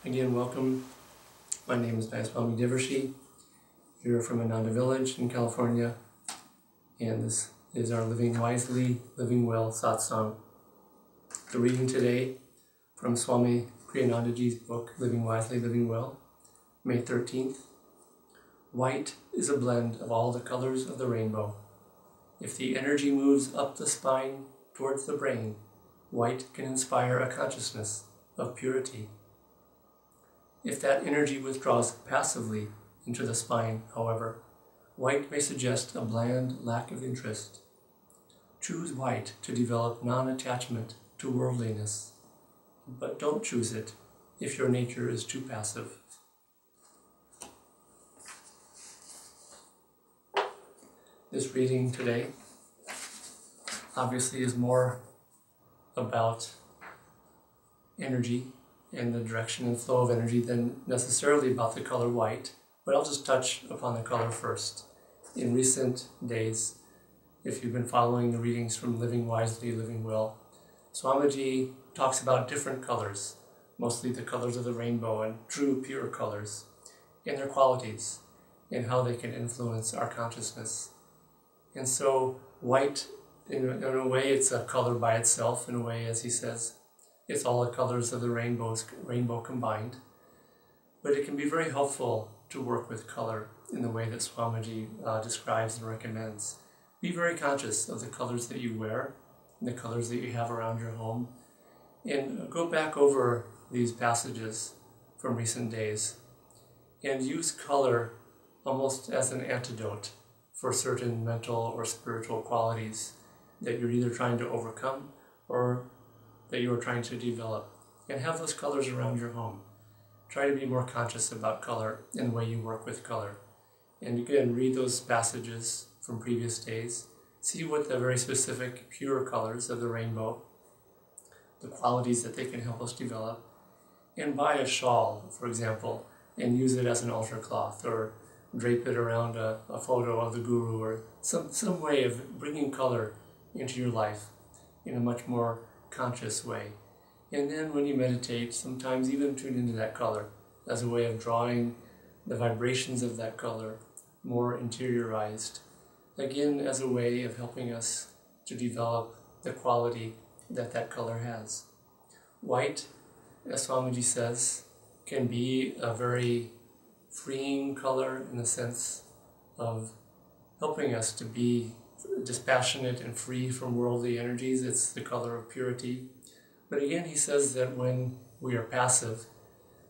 Again, welcome. My name is Nayaswami Devarshi. We're from Ananda Village in California, and this is our Living Wisely, Living Well satsang. The reading today from Swami Kriyanandaji's book, Living Wisely, Living Well, May 13th. White is a blend of all the colors of the rainbow. If the energy moves up the spine towards the brain, white can inspire a consciousness of purity. If that energy withdraws passively into the spine, however, white may suggest a bland lack of interest. Choose white to develop non-attachment to worldliness, but don't choose it if your nature is too passive. This reading today obviously is more about energy and the direction and flow of energy than necessarily about the color white, but I'll just touch upon the color first. In recent days, if you've been following the readings from Living Wisely, Living Well, Swamiji talks about different colors, mostly the colors of the rainbow and true pure colors, and their qualities, and how they can influence our consciousness. And so white, in a way, it's a color by itself. In a way, as he says, it's all the colors of the rainbow combined. But it can be very helpful to work with color in the way that Swamiji describes and recommends. Be very conscious of the colors that you wear and the colors that you have around your home. And go back over these passages from recent days and use color almost as an antidote for certain mental or spiritual qualities that you're either trying to overcome or that you are trying to develop, and have those colors around your home. Try to be more conscious about color and the way you work with color. And again, read those passages from previous days. See what the very specific pure colors of the rainbow, the qualities that they can help us develop. And buy a shawl, for example, and use it as an altar cloth, or drape it around a photo of the guru, or some way of bringing color into your life in a much more conscious way. And then when you meditate, sometimes even tune into that color as a way of drawing the vibrations of that color more interiorized. Again, as a way of helping us to develop the quality that that color has. White, as Swamiji says, can be a very freeing color in the sense of helping us to be dispassionate and free from worldly energies. It's the color of purity. But again, he says that when we are passive,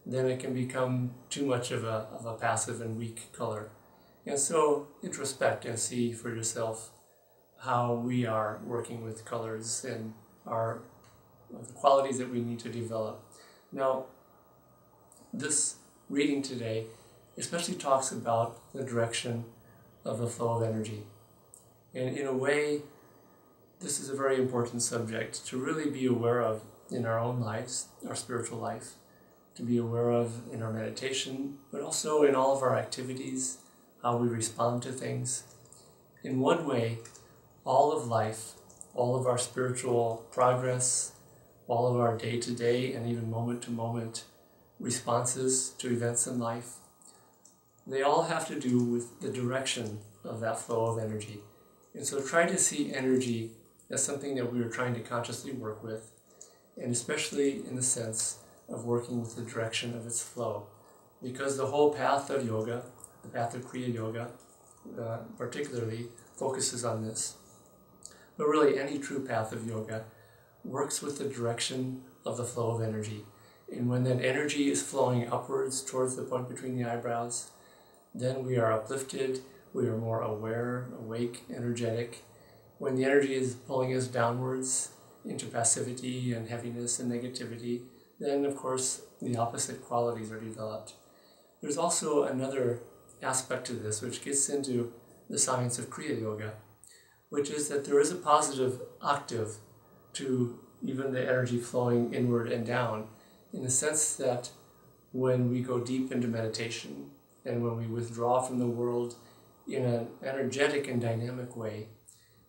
then it can become too much of a passive and weak color. And so introspect and see for yourself how we are working with colors and the qualities that we need to develop. Now, this reading today especially talks about the direction of the flow of energy. And in a way, this is a very important subject to really be aware of in our own lives, our spiritual life, to be aware of in our meditation, but also in all of our activities, how we respond to things. In one way, all of life, all of our spiritual progress, all of our day-to-day and even moment-to-moment responses to events in life, they all have to do with the direction of that flow of energy. And so try to see energy as something that we are trying to consciously work with, and especially in the sense of working with the direction of its flow. Because the whole path of yoga, the path of Kriya Yoga, particularly focuses on this. But really any true path of yoga works with the direction of the flow of energy. And when that energy is flowing upwards towards the point between the eyebrows, then we are uplifted, we are more aware, awake, energetic. When the energy is pulling us downwards into passivity and heaviness and negativity, then of course the opposite qualities are developed. There's also another aspect to this which gets into the science of Kriya Yoga, which is that there is a positive octave to even the energy flowing inward and down, in the sense that when we go deep into meditation and when we withdraw from the world in an energetic and dynamic way,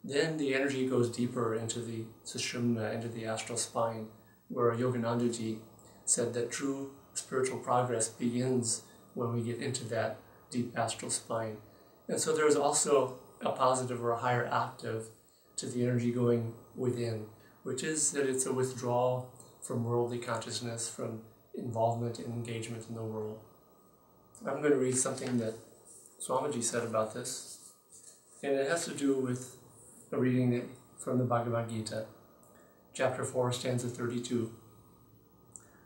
then the energy goes deeper into the Sushumna, into the astral spine, where Yoganandaji said that true spiritual progress begins when we get into that deep astral spine. And so there's also a positive or a higher octave to the energy going within, which is that it's a withdrawal from worldly consciousness, from involvement and engagement in the world. I'm going to read something that Swamiji said about this, and it has to do with a reading from the Bhagavad Gita, chapter 4, stanza 32.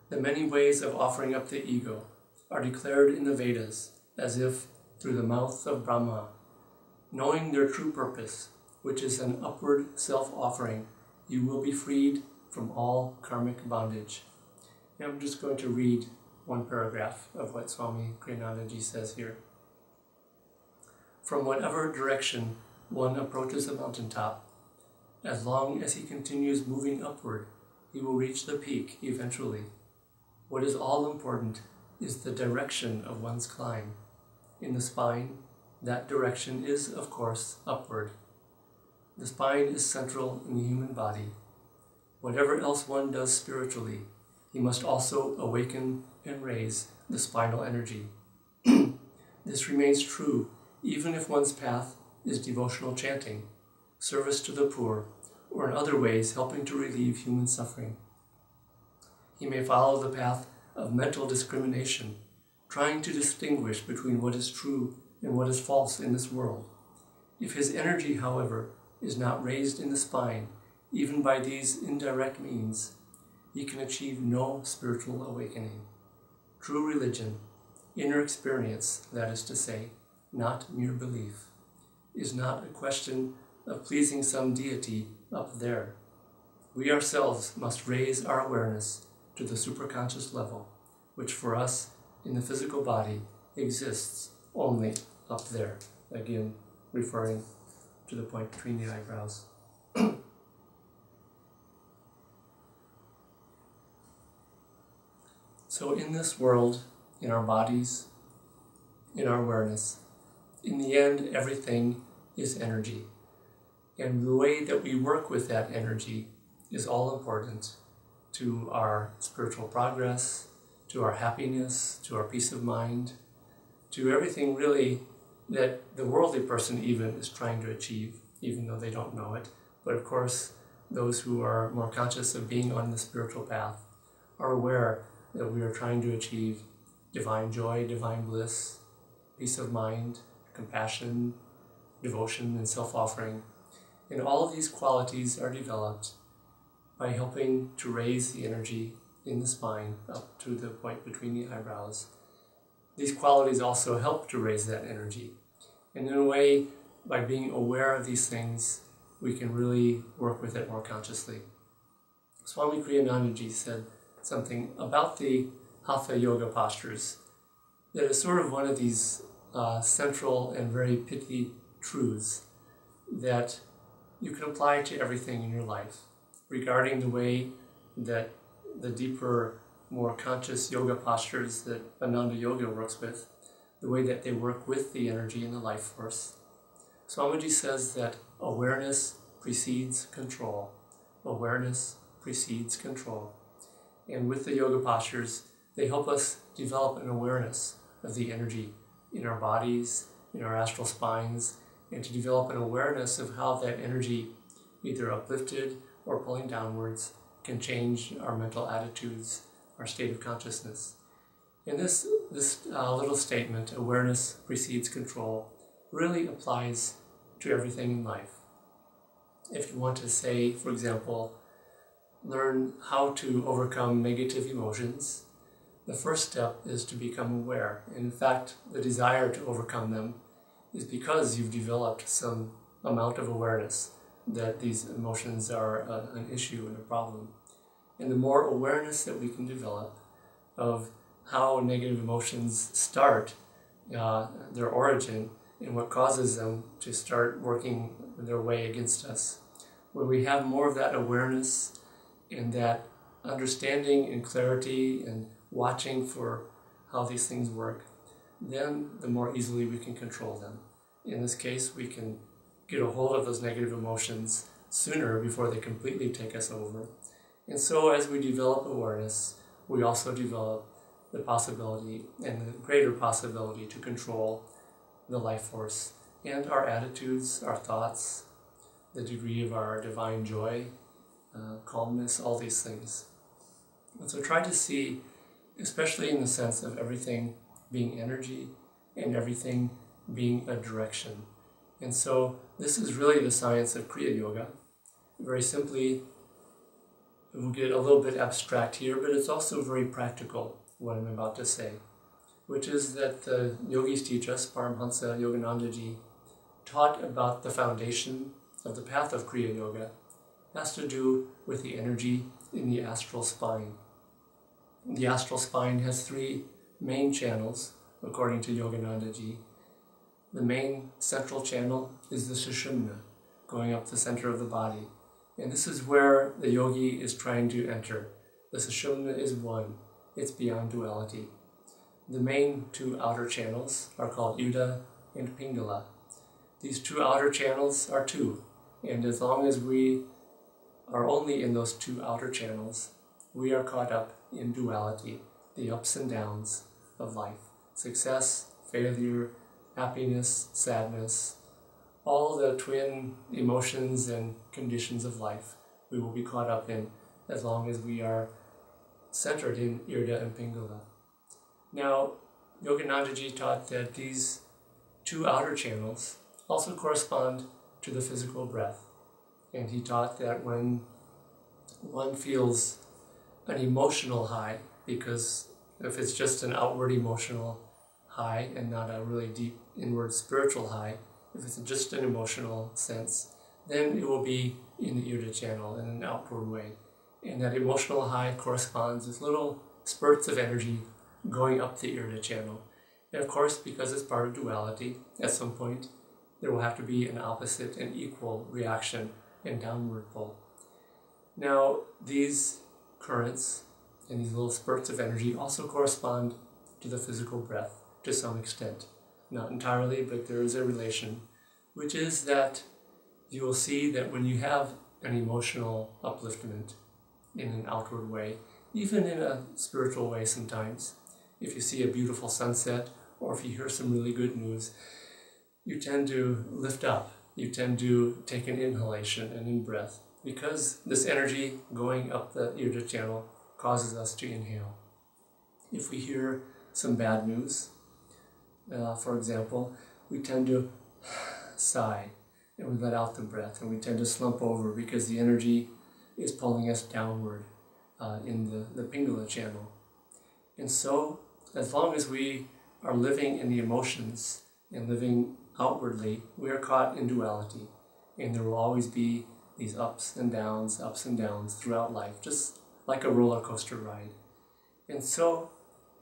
The many ways of offering up the ego are declared in the Vedas as if through the mouth of Brahma. Knowing their true purpose, which is an upward self-offering, you will be freed from all karmic bondage. And I'm just going to read one paragraph of what Swami Kriyanandaji says here. From whatever direction one approaches a mountaintop, as long as he continues moving upward, he will reach the peak eventually. What is all important is the direction of one's climb. In the spine, that direction is, of course, upward. The spine is central in the human body. Whatever else one does spiritually, he must also awaken and raise the spinal energy. This remains true even if one's path is devotional chanting, service to the poor, or in other ways helping to relieve human suffering. He may follow the path of mental discrimination, trying to distinguish between what is true and what is false in this world. If his energy, however, is not raised in the spine, even by these indirect means, he can achieve no spiritual awakening. True religion, inner experience, that is to say, not mere belief, is not a question of pleasing some deity up there. We ourselves must raise our awareness to the superconscious level, which for us in the physical body exists only up there. Again, referring to the point between the eyebrows. So in this world, in our bodies, in our awareness, in the end, everything is energy. And the way that we work with that energy is all important to our spiritual progress, to our happiness, to our peace of mind, to everything really that the worldly person even is trying to achieve, even though they don't know it. But of course, those who are more conscious of being on the spiritual path are aware that we are trying to achieve divine joy, divine bliss, peace of mind, compassion, devotion, and self-offering. And all of these qualities are developed by helping to raise the energy in the spine up to the point between the eyebrows. These qualities also help to raise that energy. And in a way, by being aware of these things, we can really work with it more consciously. Swami Kriyanandaji said something about the Hatha Yoga postures that is sort of one of these central and very pithy truths that you can apply to everything in your life regarding the way that the deeper, more conscious yoga postures that Ananda Yoga works with, the way that they work with the energy and the life force. Swamiji says that awareness precedes control. Awareness precedes control. And with the yoga postures, they help us develop an awareness of the energy in our bodies, in our astral spines, and to develop an awareness of how that energy, either uplifted or pulling downwards, can change our mental attitudes, our state of consciousness. And this little statement, awareness precedes control, really applies to everything in life. If you want to say, for example, learn how to overcome negative emotions, the first step is to become aware. And in fact, the desire to overcome them is because you've developed some amount of awareness that these emotions are an issue and a problem. And the more awareness that we can develop of how negative emotions start, their origin, and what causes them to start working their way against us. When we have more of that awareness and that understanding and clarity and watching for how these things work, then the more easily we can control them. In this case, we can get a hold of those negative emotions sooner before they completely take us over. And so as we develop awareness, we also develop the possibility and the greater possibility to control the life force and our attitudes, our thoughts, the degree of our divine joy, calmness, all these things. And so try to see, especially in the sense of everything being energy and everything being a direction. And so this is really the science of Kriya Yoga. Very simply, we'll get a little bit abstract here, but it's also very practical, what I'm about to say, which is that the yogis teach us, Paramhansa Yoganandaji taught about the foundation of the path of Kriya Yoga has to do with the energy in the astral spine. The astral spine has three main channels, according to Yoganandaji. The main central channel is the Sushumna, going up the center of the body. And this is where the yogi is trying to enter. The Sushumna is one. It's beyond duality. The main two outer channels are called Uda and Pingala. These two outer channels are two. And as long as we are only in those two outer channels, we are caught up in duality, the ups and downs of life. Success, failure, happiness, sadness, all the twin emotions and conditions of life we will be caught up in as long as we are centered in Irda and Pingala. Now, Yoganandaji taught that these two outer channels also correspond to the physical breath. And he taught that when one feels an emotional high, because if it's just an outward emotional high and not a really deep inward spiritual high, if it's just an emotional sense, then it will be in the Irda channel in an outward way. And that emotional high corresponds with little spurts of energy going up the Irda channel. And of course, because it's part of duality, at some point there will have to be an opposite and equal reaction and downward pull. Now, these currents and these little spurts of energy also correspond to the physical breath to some extent. Not entirely, but there is a relation, which is that you will see that when you have an emotional upliftment in an outward way, even in a spiritual way sometimes, if you see a beautiful sunset or if you hear some really good news, you tend to lift up. You tend to take an inhalation and in-breath because this energy going up the Irda channel causes us to inhale. If we hear some bad news, for example, we tend to sigh and we let out the breath and we tend to slump over because the energy is pulling us downward in the Pingala channel. And so, as long as we are living in the emotions and living outwardly, we are caught in duality. And there will always be these ups and downs throughout life, just like a roller coaster ride. And so,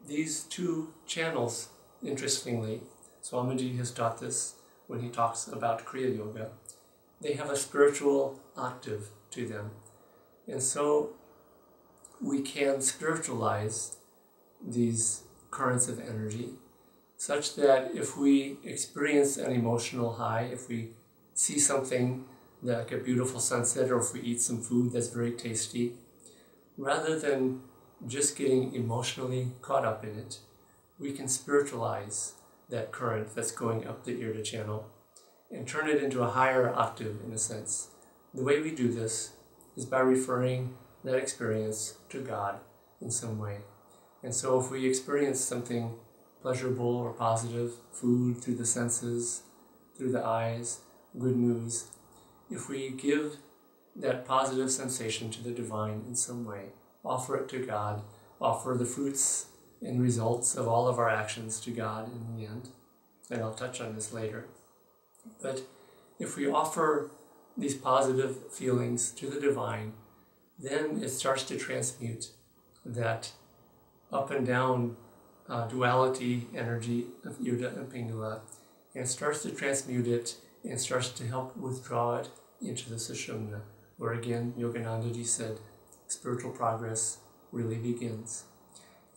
these two channels, interestingly, Swamiji has taught this when he talks about Kriya Yoga, they have a spiritual octave to them. And so we can spiritualize these currents of energy such that if we experience an emotional high, if we see something like a beautiful sunset, or if we eat some food that's very tasty, rather than just getting emotionally caught up in it, we can spiritualize that current that's going up the Irda channel and turn it into a higher octave in a sense. The way we do this is by referring that experience to God in some way. And so if we experience something pleasurable or positive, food through the senses, through the eyes, good news, if we give that positive sensation to the divine in some way, offer it to God, offer the fruits and results of all of our actions to God in the end, and I'll touch on this later. But if we offer these positive feelings to the divine, then it starts to transmute that up and down duality energy of Irda and Pingala, and it starts to transmute it and starts to help withdraw it into the Sushumna, where again Yoganandaji said spiritual progress really begins.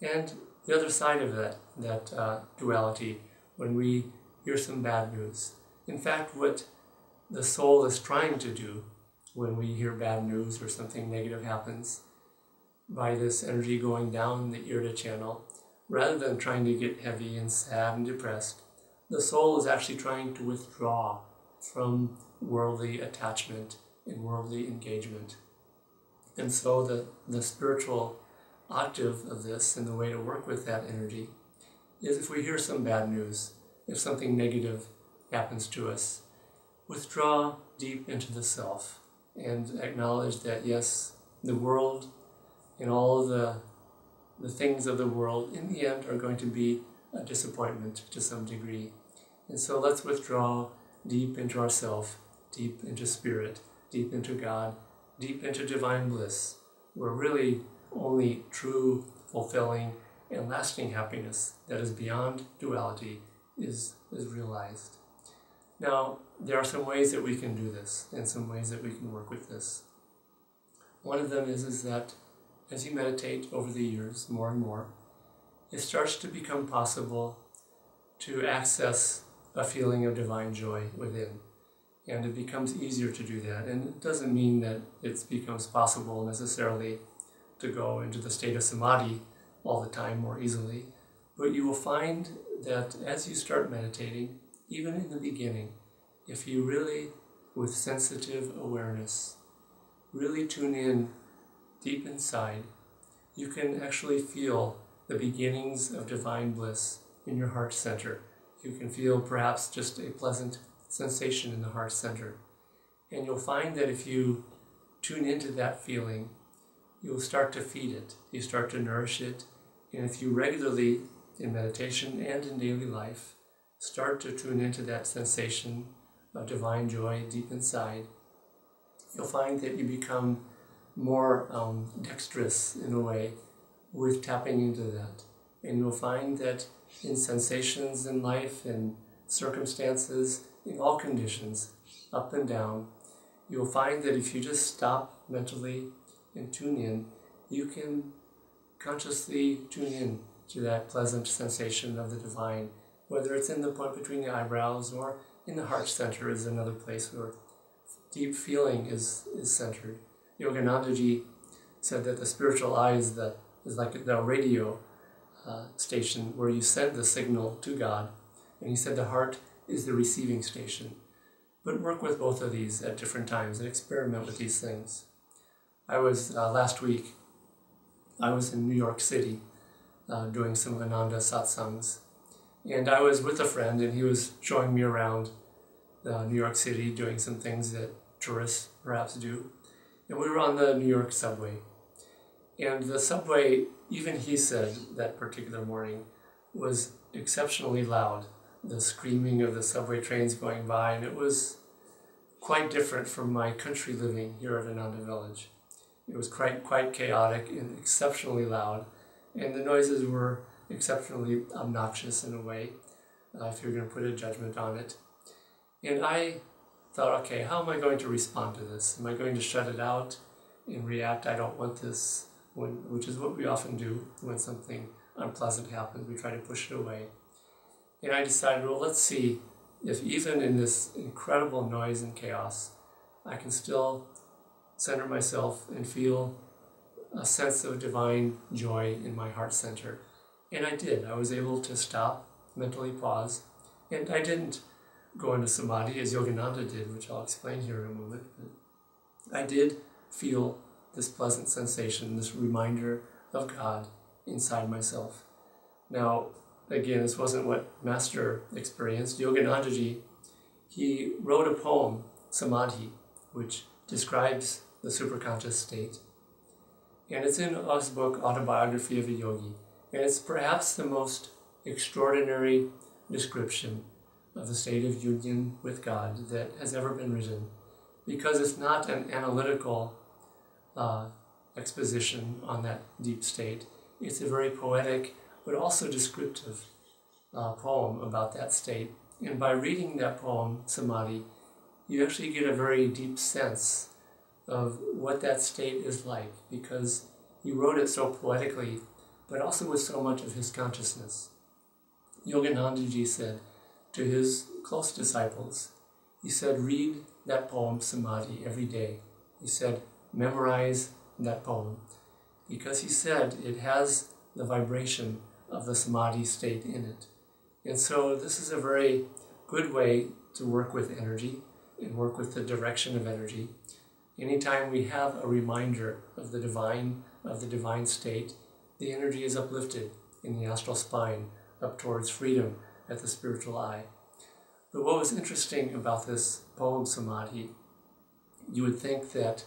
And the other side of that duality, when we hear some bad news, in fact what the soul is trying to do when we hear bad news or something negative happens, by this energy going down the Irda channel, rather than trying to get heavy and sad and depressed, the soul is actually trying to withdraw from worldly attachment and worldly engagement. And so the spiritual octave of this and the way to work with that energy is if we hear some bad news, if something negative happens to us, withdraw deep into the self and acknowledge that yes, the world and all the things of the world in the end are going to be a disappointment to some degree. And so let's withdraw deep into ourself, deep into spirit, deep into God, deep into divine bliss, where really only true, fulfilling, and lasting happiness that is beyond duality is realized. Now, there are some ways that we can do this, and some ways that we can work with this. One of them is that as you meditate over the years more and more, it starts to become possible to access a feeling of divine joy within. And it becomes easier to do that. And it doesn't mean that it becomes possible necessarily to go into the state of samadhi all the time more easily. But you will find that as you start meditating, even in the beginning, if you really, with sensitive awareness, really tune in deep inside, you can actually feel the beginnings of divine bliss in your heart center. You can feel perhaps just a pleasant sensation in the heart center. And you'll find that if you tune into that feeling, you'll start to feed it, you start to nourish it, and if you regularly, in meditation and in daily life, start to tune into that sensation of divine joy deep inside, you'll find that you become more dexterous in a way with tapping into that. And you'll find that in sensations in life, in circumstances, in all conditions, up and down, you'll find that if you just stop mentally and tune in, you can consciously tune in to that pleasant sensation of the divine, whether it's in the point between the eyebrows or in the heart center is another place where deep feeling is centered. Yoganandaji said that the spiritual eye is like the radio station where you send the signal to God, and he said the heart is the receiving station. But work with both of these at different times and experiment with these things. I was, last week, I was in New York City doing some Ananda satsangs, and I was with a friend and he was showing me around New York City doing some things that tourists perhaps do. And we were on the New York subway. And the subway, even he said that particular morning, was exceptionally loud. The screaming of the subway trains going by, and it was quite different from my country living here at Ananda Village. It was quite chaotic and exceptionally loud, and the noises were exceptionally obnoxious in a way, if you're going to put a judgment on it. And I thought, okay, how am I going to respond to this? Am I going to shut it out and react, I don't want this, which is what we often do when something unpleasant happens, we try to push it away. And I decided, well, let's see if even in this incredible noise and chaos, I can still center myself and feel a sense of divine joy in my heart center. And I did. I was able to stop, mentally pause, and I didn't go into samadhi as Yogananda did, which I'll explain here in a moment. But I did feel this pleasant sensation, this reminder of God inside myself. Now, again, this wasn't what Master experienced. Yoganandaji, he wrote a poem, Samadhi, which describes the superconscious state. And it's in his book, Autobiography of a Yogi. And it's perhaps the most extraordinary description of the state of union with God that has ever been written, because it's not an analytical exposition on that deep state. It's a very poetic but also descriptive poem about that state. And by reading that poem, Samadhi, you actually get a very deep sense of what that state is like, because he wrote it so poetically, but also with so much of his consciousness. Yoganandaji said to his close disciples, he said, read that poem, Samadhi, every day. He said, memorize that poem, because he said it has the vibration of the samadhi state in it. And so this is a very good way to work with energy and work with the direction of energy. Anytime we have a reminder of the divine state, the energy is uplifted in the astral spine up towards freedom at the spiritual eye. But what was interesting about this poem Samadhi, you would think that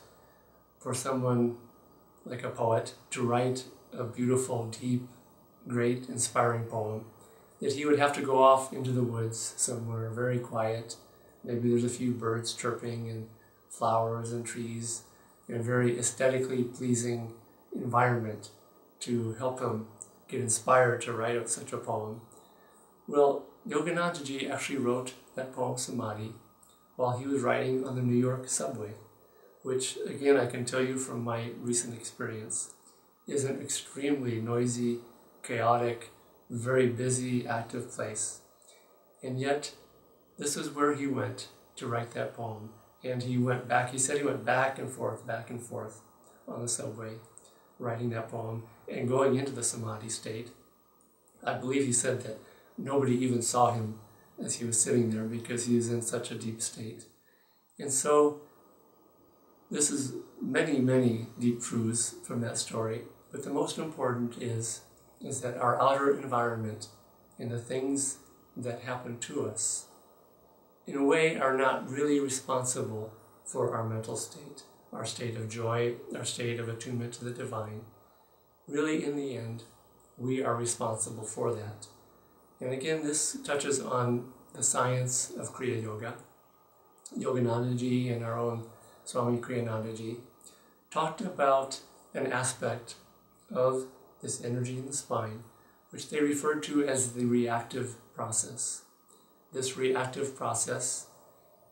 for someone like a poet to write a beautiful, deep, great, inspiring poem, that he would have to go off into the woods somewhere very quiet. Maybe there's a few birds chirping and flowers and trees in a very aesthetically pleasing environment to help him get inspired to write out such a poem. Well, Yoganandaji actually wrote that poem Samadhi while he was riding on the New York subway, which again I can tell you from my recent experience is an extremely noisy, chaotic, very busy, active place. And yet this is where he went to write that poem. And he said he went back and forth on the subway, writing that poem and going into the Samadhi state. I believe he said that nobody even saw him as he was sitting there because he was in such a deep state. And so this is many, many deep truths from that story. But the most important is that our outer environment and the things that happen to us, in a way, are not really responsible for our mental state, our state of joy, our state of attunement to the divine. Really, in the end, we are responsible for that. And again, this touches on the science of Kriya Yoga. Yoganandaji and our own Swami Kriyanandaji talked about an aspect of this energy in the spine, which they referred to as the reactive process. This reactive process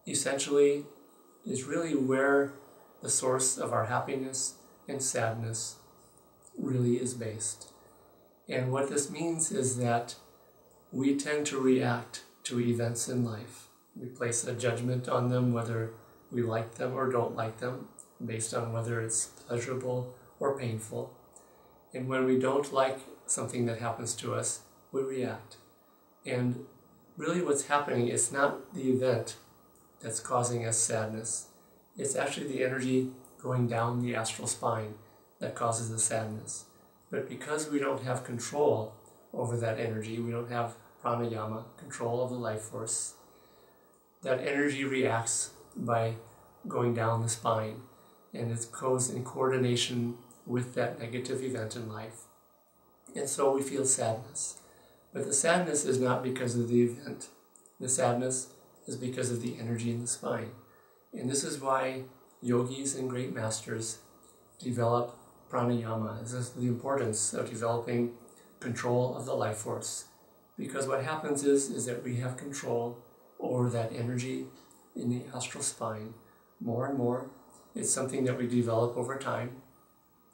essentially is really where the source of our happiness and sadness really is based. And what this means is that we tend to react to events in life. We place a judgment on them, whether we like them or don't like them, based on whether it's pleasurable or painful. And when we don't like something that happens to us, we react. And really what's happening is not the event that's causing us sadness. It's actually the energy going down the astral spine that causes the sadness. But because we don't have control over that energy, we don't have pranayama, control of the life force, that energy reacts by going down the spine, and it goes in coordination with that negative event in life. And so we feel sadness. But the sadness is not because of the event. The sadness is because of the energy in the spine. And this is why yogis and great masters develop pranayama. This is the importance of developing control of the life force. Because what happens is that we have control over that energy in the astral spine more and more. It's something that we develop over time.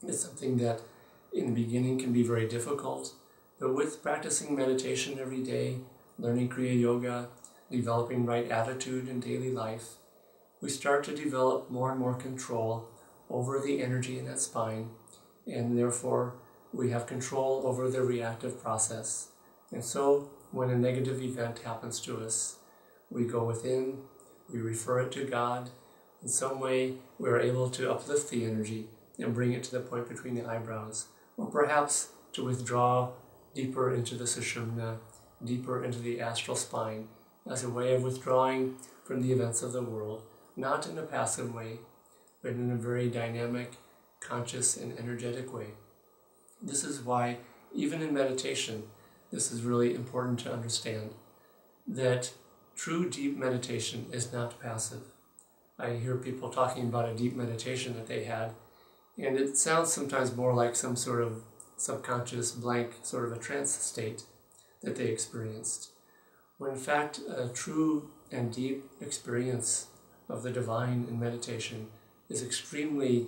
It's something that in the beginning can be very difficult, but with practicing meditation every day, learning Kriya Yoga, developing right attitude in daily life, we start to develop more and more control over the energy in that spine, and therefore we have control over the reactive process. And so when a negative event happens to us, we go within, we refer it to God. In some way, we are able to uplift the energy and bring it to the point between the eyebrows, or perhaps to withdraw deeper into the sushumna, deeper into the astral spine, as a way of withdrawing from the events of the world, not in a passive way, but in a very dynamic, conscious, and energetic way. This is why, even in meditation, this is really important to understand, that true deep meditation is not passive. I hear people talking about a deep meditation that they had, and it sounds sometimes more like some sort of subconscious blank sort of a trance state that they experienced, when in fact a true and deep experience of the divine in meditation is extremely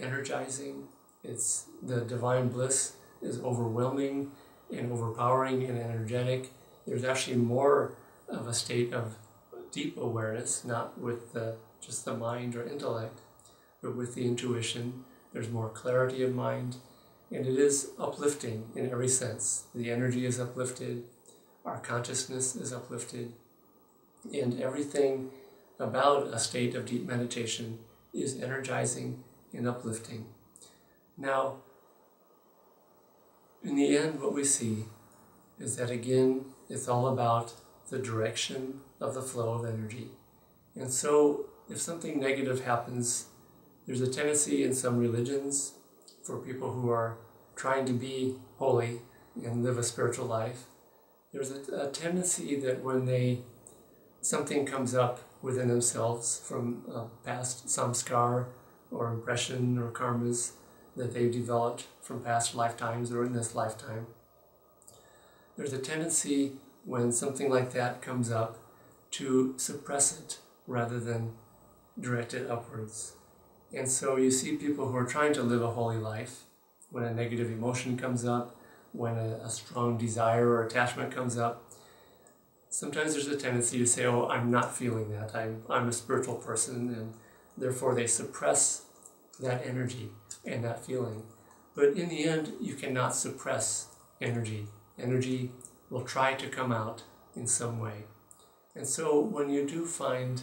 energizing. The divine bliss is overwhelming and overpowering and energetic. There's actually more of a state of deep awareness, not with just the mind or intellect, but with the intuition. There's more clarity of mind. And it is uplifting in every sense. The energy is uplifted, our consciousness is uplifted, and everything about a state of deep meditation is energizing and uplifting. Now, in the end, what we see is that, again, it's all about the direction of the flow of energy. And so, if something negative happens, there's a tendency in some religions for people who are trying to be holy and live a spiritual life. There's a tendency that when something comes up within themselves from past samskar or impression or karmas that they've developed from past lifetimes or in this lifetime, there's a tendency when something like that comes up to suppress it rather than direct it upwards. And so you see people who are trying to live a holy life, when a negative emotion comes up, when a strong desire or attachment comes up, sometimes there's a tendency to say, oh, I'm not feeling that, I'm a spiritual person, and therefore they suppress that energy and that feeling. But in the end, you cannot suppress energy. Energy will try to come out in some way. And so when you do find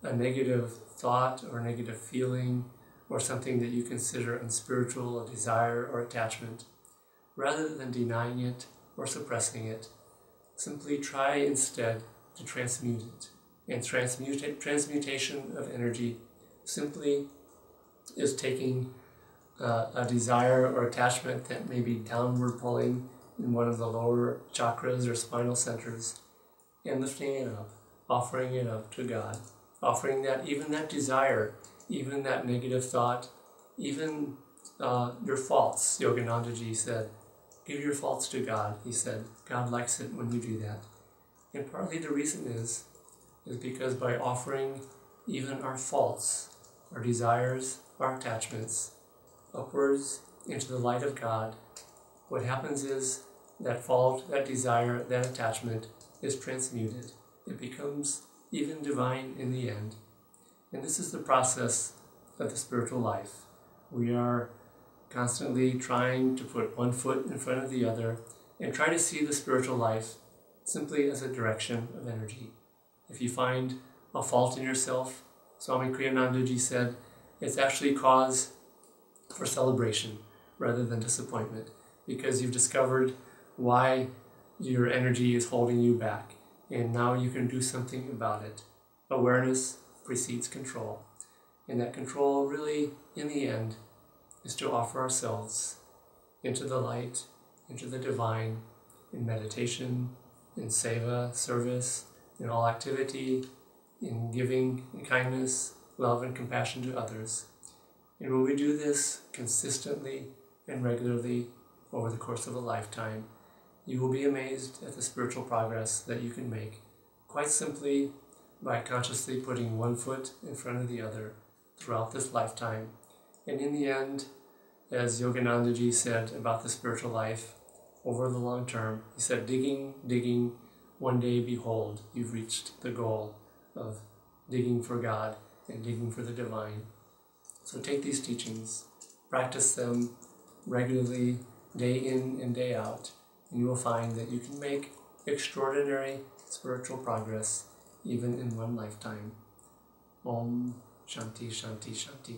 a negative thought or a negative feeling or something that you consider unspiritual, a desire or attachment, rather than denying it or suppressing it, simply try instead to transmute it. And transmutation of energy simply is taking a desire or attachment that may be downward pulling in one of the lower chakras or spinal centers and lifting it up, offering it up to God, offering that, even that desire, even that negative thought, even your faults. Yoganandaji said, give your faults to God. He said, God likes it when you do that. And partly the reason is because by offering even our faults, our desires, our attachments, upwards into the light of God, what happens is that fault, that desire, that attachment is transmuted. It becomes even divine in the end. And this is the process of the spiritual life. We are constantly trying to put one foot in front of the other and try to see the spiritual life simply as a direction of energy. If you find a fault in yourself, Swami Kriyanandaji said, it's actually cause for celebration rather than disappointment, because you've discovered why your energy is holding you back, and now you can do something about it. Awareness precedes control, and that control really, in the end, is to offer ourselves into the light, into the divine, in meditation, in seva, service, in all activity, in giving, in kindness, love, and compassion to others. And when we do this consistently and regularly over the course of a lifetime, you will be amazed at the spiritual progress that you can make, quite simply by consciously putting one foot in front of the other throughout this lifetime. And in the end, as Yoganandaji said about the spiritual life, over the long term, he said, digging, digging, one day behold, you've reached the goal of digging for God and digging for the divine. So take these teachings, practice them regularly, day in and day out, and you will find that you can make extraordinary spiritual progress even in one lifetime. Om Shanti Shanti Shanti.